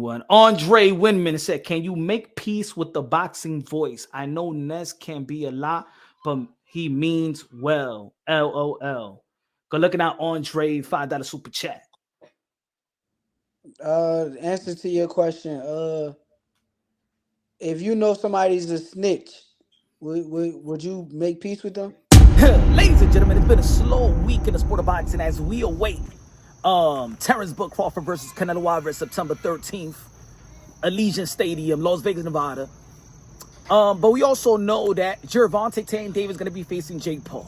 One Andre Winman said, "Can you make peace with the boxing voice? I know Ness can be a lot, but he means well. LOL." Go looking at Andre $5 super chat. Answer to your question. If you know somebody's a snitch, would you make peace with them? Ladies and gentlemen, it's been a slow week in the sport of boxing as we await Terrence Book Crawford versus Canelo Alvarez September 13th, Allegiant Stadium, Las Vegas, Nevada. But we also know that Gervonta Tank Davis is going to be facing Jake Paul.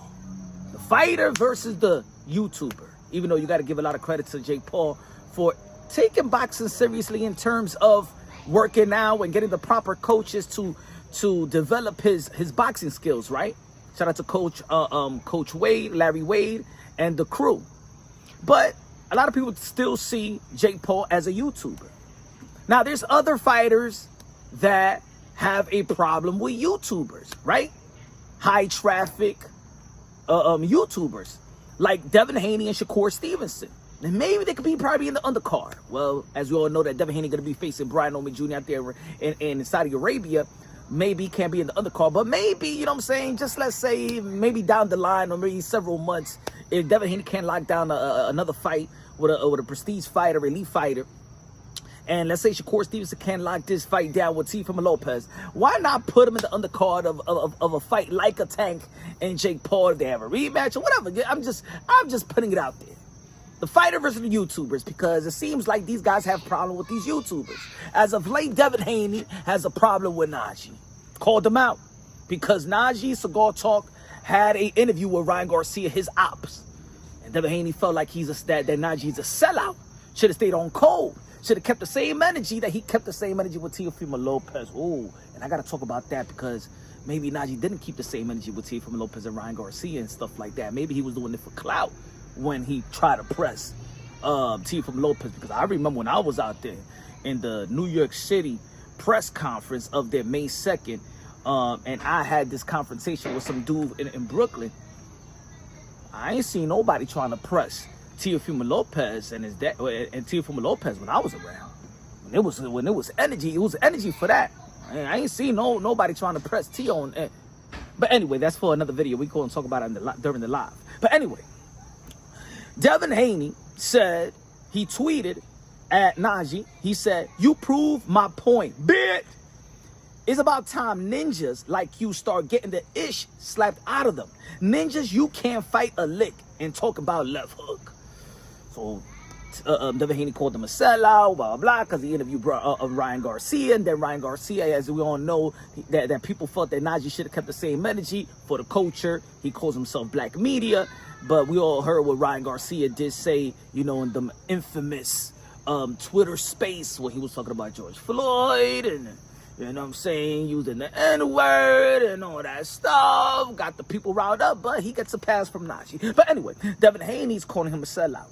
The fighter versus the YouTuber. Even though you got to give a lot of credit to Jake Paul for taking boxing seriously in terms of working out and getting the proper coaches to develop his boxing skills, right? Shout out to Coach Wade, Larry Wade, and the crew. But a lot of people still see Jake Paul as a YouTuber. Now, there's other fighters that have a problem with YouTubers, right? High traffic YouTubers like Devin Haney and Shakur Stevenson. And maybe they could be probably in the undercard. Well, as we all know that Devin Haney going to be facing Brian Omi Jr. out there in Saudi Arabia. Maybe can't be in the undercard, but maybe, you know what I'm saying, just let's say maybe down the line or maybe several months, if Devin Haney can lock down another fight with a prestige fighter, elite fighter, and let's say Shakur Stevenson can lock this fight down with Teofimo Lopez, why not put him in the undercard of a fight like a Tank and Jake Paul if they have a rematch or whatever? I'm just putting it out there. The fighter versus the YouTubers, because it seems like these guys have a problem with these YouTubers. As of late, Devin Haney has a problem with Naji. Called him out because Naji Cigar Talk had an interview with Ryan Garcia, his ops. And Devin Haney felt like that Naji's a sellout. Should have stayed on cold. Should have kept the same energy that he kept the same energy with Teofimo Lopez. Ooh, and I got to talk about that because maybe Naji didn't keep the same energy with Teofimo Lopez and Ryan Garcia and stuff like that. Maybe he was doing it for clout when he tried to press Teofimo Lopez, because I remember when I was out there in the New York City press conference of their May 2nd, and I had this confrontation with some dude in Brooklyn. I ain't seen nobody trying to press Teofimo Lopez and Teofimo Lopez when I was around. When it was energy, it was energy for that. I ain't seen nobody trying to press T on. But anyway, that's for another video. We go and talk about it during the live. But anyway, Devin Haney said, he tweeted at Naji, he said, "You prove my point, bitch. It's about time ninjas like you start getting the ish slapped out of them. Ninjas, you can't fight a lick and talk about left hook." So Devin Haney called him a sellout, blah, blah, blah, because he interviewed Ryan Garcia. And then Ryan Garcia, as we all know, that people felt that Naji should have kept the same energy for the culture. He calls himself Black Media. But we all heard what Ryan Garcia did say, you know, in the infamous Twitter space where he was talking about George Floyd and, you know what I'm saying, using the N-word and all that stuff. Got the people riled up, but he gets a pass from Naji. But anyway, Devin Haney's calling him a sellout.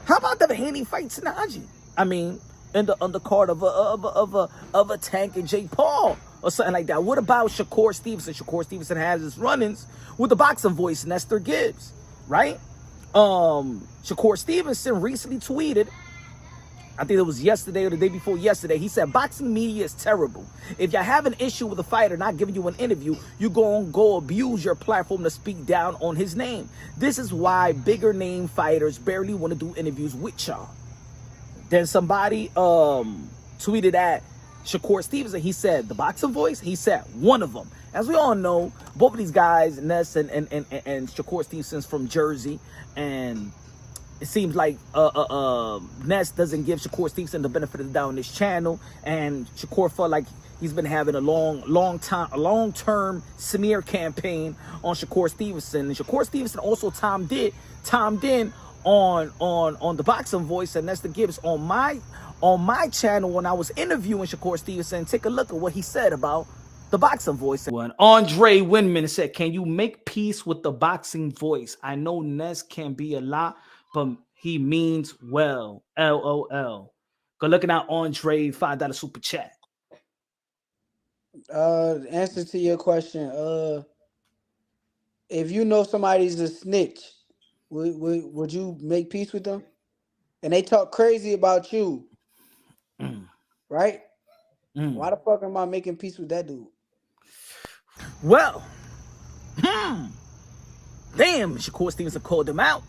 How about Devin Haney fights Naji? I mean, in the undercard of a Tank and Jake Paul or something like that. What about Shakur Stevenson? Shakur Stevenson has his run-ins with the boxing voice, Nestor Gibbs, right? Shakur Stevenson recently tweeted, I think it was yesterday or the day before yesterday, he said, "Boxing media is terrible. If you have an issue with a fighter not giving you an interview, you go abuse your platform to speak down on his name. This is why bigger name fighters barely want to do interviews with y'all." Then somebody tweeted at Shakur Stevenson, he said, "The boxing voice?" He said, "One of them." As we all know, both of these guys, Ness and Shakur Stevenson's from Jersey, and it seems like Ness doesn't give Shakur Stevenson the benefit of the doubt on this channel, and Shakur felt like he's been having a long-term smear campaign on Shakur Stevenson. And Shakur Stevenson also timed in on the boxing voice and Nestor Gibbs on my channel when I was interviewing Shakur Stevenson. Take a look at what he said about the boxing voice. When Andre Winman said, "Can you make peace with the boxing voice? I know Ness can be a lot, but he means well. LOL." Go looking at Andre $5 super chat. Answer to your question. If you know somebody's a snitch, would you make peace with them? And they talk crazy about you. right? Mm. Why the fuck am I making peace with that dude? Well, damn, Shakur Stevenson called him out.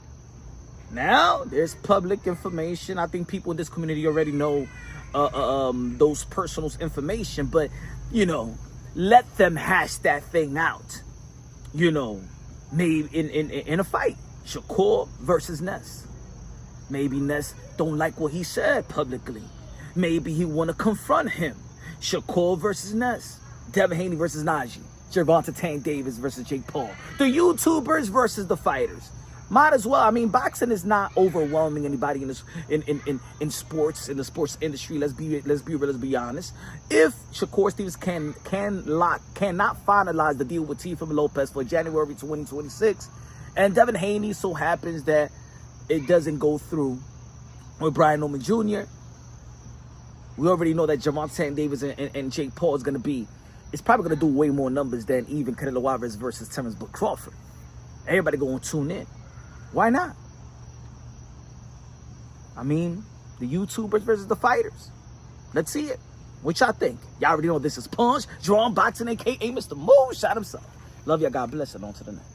Now, there's public information. I think people in this community already know those personal information, but, you know, let them hash that thing out. You know, maybe in a fight, Shakur versus Ness. Maybe Ness don't like what he said publicly. Maybe he want to confront him. Shakur versus Ness. Devin Haney versus Naji. Gervonta Tank Davis versus Jake Paul. The YouTubers versus the fighters. Might as well. I mean, boxing is not overwhelming anybody in this in sports, in the sports industry. Let's be real, let's be honest. If Shakur Stevens cannot finalize the deal with Teofimo Lopez for January 2026, and Devin Haney so happens that it doesn't go through with Brian Norman Jr., we already know that Gervonta Davis and Jake Paul is going to be, it's probably going to do way more numbers than even Canelo Alvarez versus Terrence Book Crawford. Everybody going to tune in. Why not? I mean, the YouTubers versus the fighters. Let's see it. What y'all think? Y'all already know this is Punch, Drawn Boxing, a.k.a. Mr. Moonshot himself. Love y'all. God bless, and on to the next.